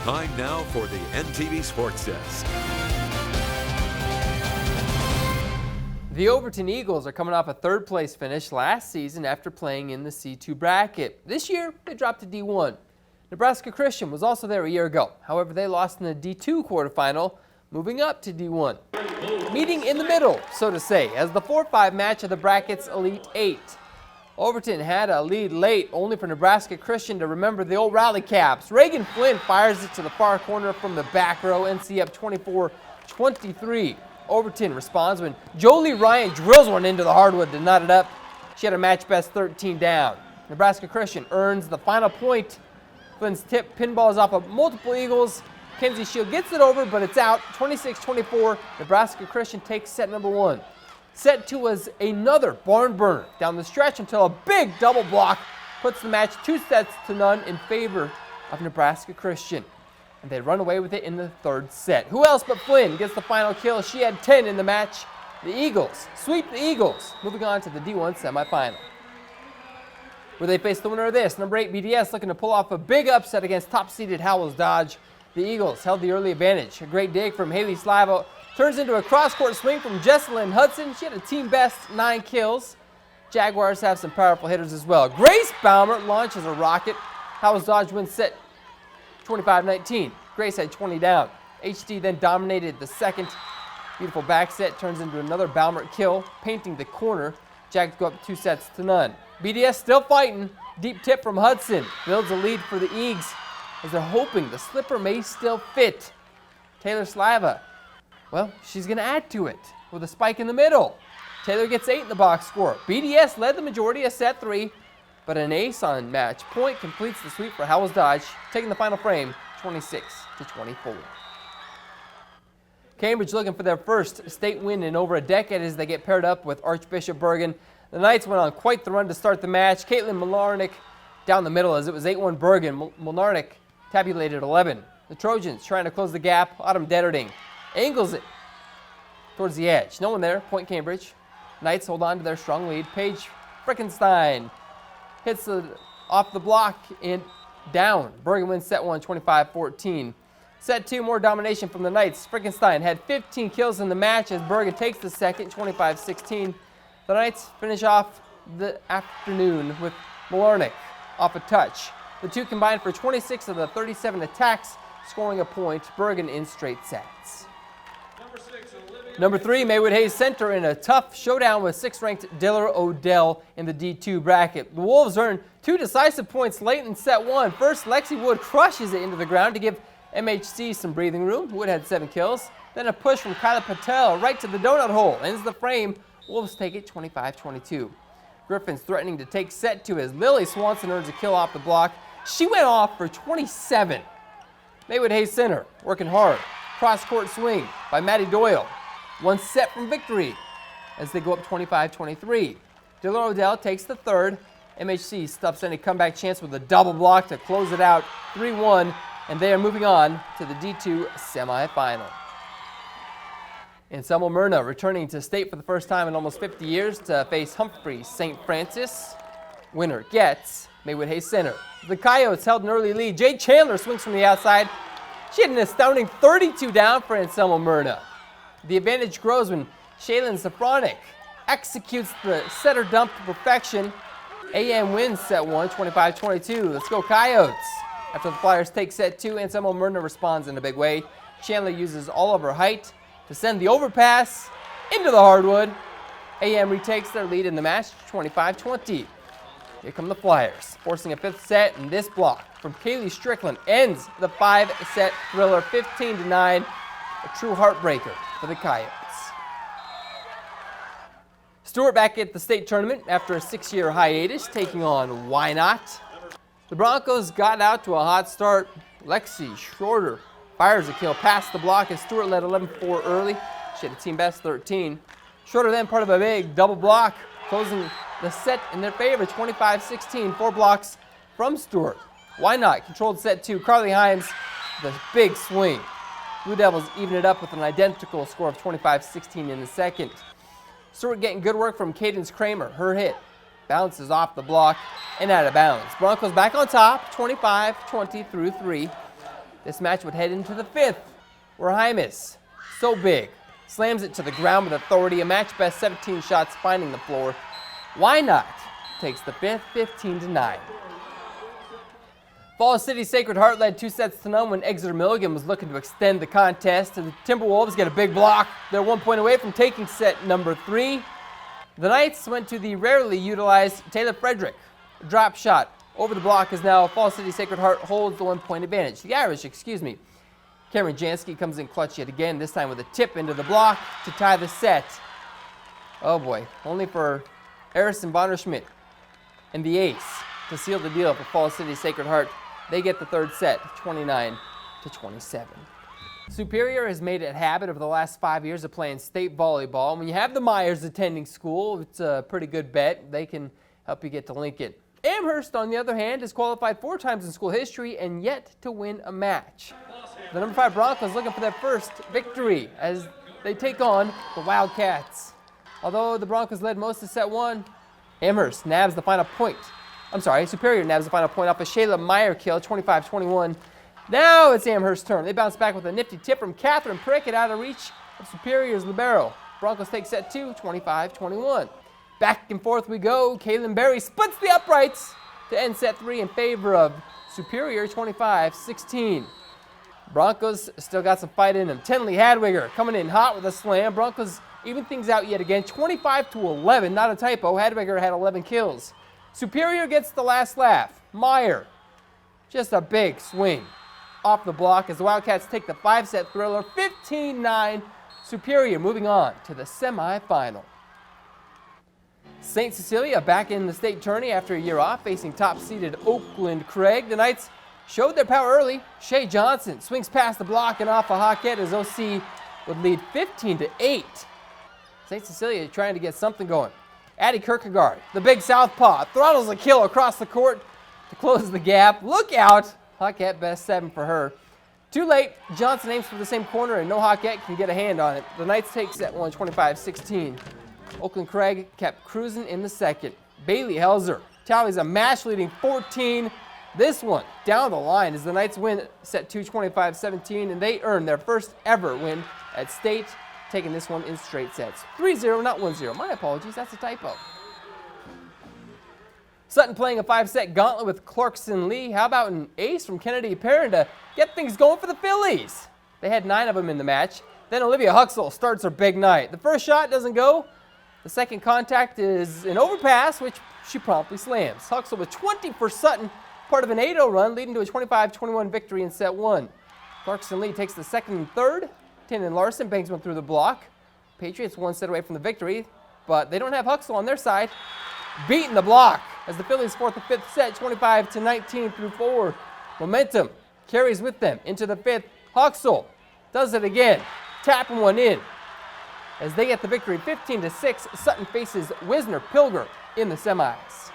Time now for the NTV Sports Desk. The Overton Eagles are coming off a third-place finish last season after playing in the C2 bracket. This year, they dropped to D1. Nebraska Christian was also there a year ago. However, they lost in the D2 quarterfinal, moving up to D1. Meeting in the middle, so to say, as the 4-5 match of the bracket's Elite Eight. Overton had a lead late, only for Nebraska Christian to remember the old rally caps. Reagan Flynn fires it to the far corner from the back row, NC up 24-23. Overton responds when Jolie Ryan drills one into the hardwood to knot it up. She had a match best 13 down. Nebraska Christian earns the final point. Flynn's tip pinballs off of multiple Eagles. Kenzie Shield gets it over, but it's out. 26-24. Nebraska Christian takes set number one. Set two was another barn burner down the stretch until a big double block puts the match 2-0 in favor of Nebraska Christian. And they run away with it in the third set. Who else but Flynn gets the final kill? She had 10 in the match. The Eagles sweep the Eagles, moving on to the D1 semifinal, where they face the winner of this. Number 8 BDS looking to pull off a big upset against top-seeded HOWELLS-DODGE. The Eagles held the early advantage. A great dig from Haley Slavo turns into a cross-court swing from Jesselyn Hudson. She had a team best 9 kills. Jaguars have some powerful hitters as well. Grace Baumer launches a rocket. HOWELLS-DODGE wins set 25-19. Grace had 20 down. HD then dominated the second. Beautiful back set turns into another Baumer kill, painting the corner. Jags go up 2-0. BDS still fighting. Deep tip from Hudson builds a lead for the Eags as they're hoping the slipper may still fit. Taylor Slava, well, she's going to add to it with a spike in the middle. Taylor gets 8 in the box score. BDS led the majority of set 3, but an ace on match point completes the sweep for HOWELLS-DODGE, taking the final frame 26-24. Cambridge looking for their first state win in over a decade as they get paired up with Archbishop Bergan. The Knights went on quite the run to start the match. Caitlin Malarnik down the middle as it was 8-1 Bergan. Malarnik tabulated 11. The Trojans trying to close the gap. Autumn Detterding angles it towards the edge. No one there. Point Cambridge. Knights hold on to their strong lead. Paige Frickenstein hits off the block and down. Bergan wins set 1, 25-14. Set 2, more domination from the Knights. Frickenstein had 15 kills in the match as Bergan takes the second, 25-16. The Knights finish off the afternoon with Malarnik off a touch. The two combined for 26 of the 37 attacks, scoring a point. Bergan in straight sets. Number 3, Maywood Hayes Center in a tough showdown with 6th-ranked Diller-Odell in the D2 bracket. The Wolves earn 2 decisive points late in set 1. First, Lexi Wood crushes it into the ground to give MHC some breathing room. Wood had 7 kills. Then a push from Kyla Patel right to the donut hole. Ends the frame. Wolves take it 25-22. Griffin's threatening to take set 2 as Lily Swanson earns a kill off the block. She went off for 27. Maywood Hayes Center working hard. Cross-court swing by Maddie Doyle. 1 set from victory as they go up 25-23. Diller-Odell takes the third. MHC stuffs any comeback chance with a double block to close it out 3-1, and they are moving on to the D2 semifinal. ANSELMO-MERNA returning to state for the first time in almost 50 years to face Humphreysst St. Francis. Winner gets Maywood Hayes Center. The Coyotes held an early lead. Jade Chandler swings from the outside. She had an astounding 32 down for ANSELMO-MERNA. The advantage grows when Shaylin Safronic executes the setter dump to perfection. AM wins set 1, 25-22. Let's go Coyotes. After the Flyers take set 2, ANSELMO-MERNA responds in a big way. Chandler uses all of her height to send the overpass into the hardwood. AM retakes their lead in the match, 25-20. Here come the Flyers, forcing a 5th set, and this block from Kaylee Strickland ends the 5-set thriller, 15-9. A true heartbreaker for the Coyotes. Stewart back at the state tournament after a 6-year hiatus, taking on Why Not. The Broncos got out to a hot start. Lexi Schroeder fires a kill past the block as Stewart led 11-4 early. She had a team best 13. Schroeder then part of a big double block, closing the set in their favor, 25-16. 4 blocks from Stewart. Why Not controlled set 2. Carly Himes, the big swing. Blue Devils even it up with an identical score of 25-16 in the second. Stewart getting good work from Cadence Kramer. Her hit bounces off the block and out of bounds. Broncos back on top, 25-20 through 3. This match would head into the fifth, where Hymas, so big, slams it to the ground with authority. A match best 17 shots finding the floor. Why not? Takes the fifth, 15-9. Falls City Sacred Heart led 2-0 when Exeter-Milligan was looking to extend the contest. The Timberwolves get a big block. They're 1 point away from taking set number 3. The Knights went to the rarely utilized Taylor Frederick. Drop shot over the block is now Falls City Sacred Heart holds the 1 point advantage. The Irish, Cameron Jansky comes in clutch yet again, this time with a tip into the block to tie the set. Oh boy, only for Harrison Bonner-Schmidt and the ace to seal the deal for Falls City Sacred Heart. They get the third set, 29-27. Superior has made it a habit over the last 5 years of playing state volleyball. When you have the Myers attending school, it's a pretty good bet. They can help you get to Lincoln. Amherst, on the other hand, has qualified 4 times in school history and yet to win a match. The number 5 Broncos looking for their first victory as they take on the Wildcats. Although the Broncos led most of set 1, Amherst nabs the final point. Superior nabs the final point off a Shayla Meyer kill, 25-21. Now it's Amherst's turn. They bounce back with a nifty tip from Catherine Prickett out of reach of Superior's libero. Broncos take set 2, 25-21. Back and forth we go. Kaylin Berry splits the uprights to end set 3 in favor of Superior, 25-16. Broncos still got some fight in them. Tenley Hadwiger coming in hot with a slam. Broncos even things out yet again, 25-11. Not a typo. Hadwiger had 11 kills. Superior gets the last laugh. Meyer, just a big swing off the block as the Wildcats take the 5-set thriller, 15-9. Superior moving on to the semifinal. St. Cecilia back in the state tourney after a year off, facing top-seeded Oakland Craig. The Knights showed their power early. Shea Johnson swings past the block and off a Hawkette as OC would lead 15-8. St. Cecilia trying to get something going. Addie Kierkegaard, the big southpaw, throttles a kill across the court to close the gap. Look out! Hawkette best 7 for her. Too late. Johnson aims for the same corner and no Hawkette can get a hand on it. The Knights take set 1, 25-16. Oakland Craig kept cruising in the second. Bailey Helzer tallies a match-leading 14. This one down the line as the Knights win set 2, 25-17, and they earn their first ever win at state, taking this one in straight sets. 3-0, not 1-0. My apologies, that's a typo. Sutton playing a 5-set gauntlet with Clarkson Lee. How about an ace from Kennedy Perrin to get things going for the Phillies? They had 9 of them in the match. Then Olivia Huxell starts her big night. The first shot doesn't go. The second contact is an overpass, which she promptly slams. Huxell with 20 for Sutton, part of an 8-0 run, leading to a 25-21 victory in set 1. Clarkson Lee takes the second and third. Tannen Larson bangs one through the block. Patriots 1 set away from the victory, but they don't have Huxell on their side. Beating the block as the Phillies 4th and 5th set, 25-19 through 4. Momentum carries with them into the 5th. Huxell does it again, tapping one in. As they get the victory 15-6, Sutton faces Wisner Pilger in the semis.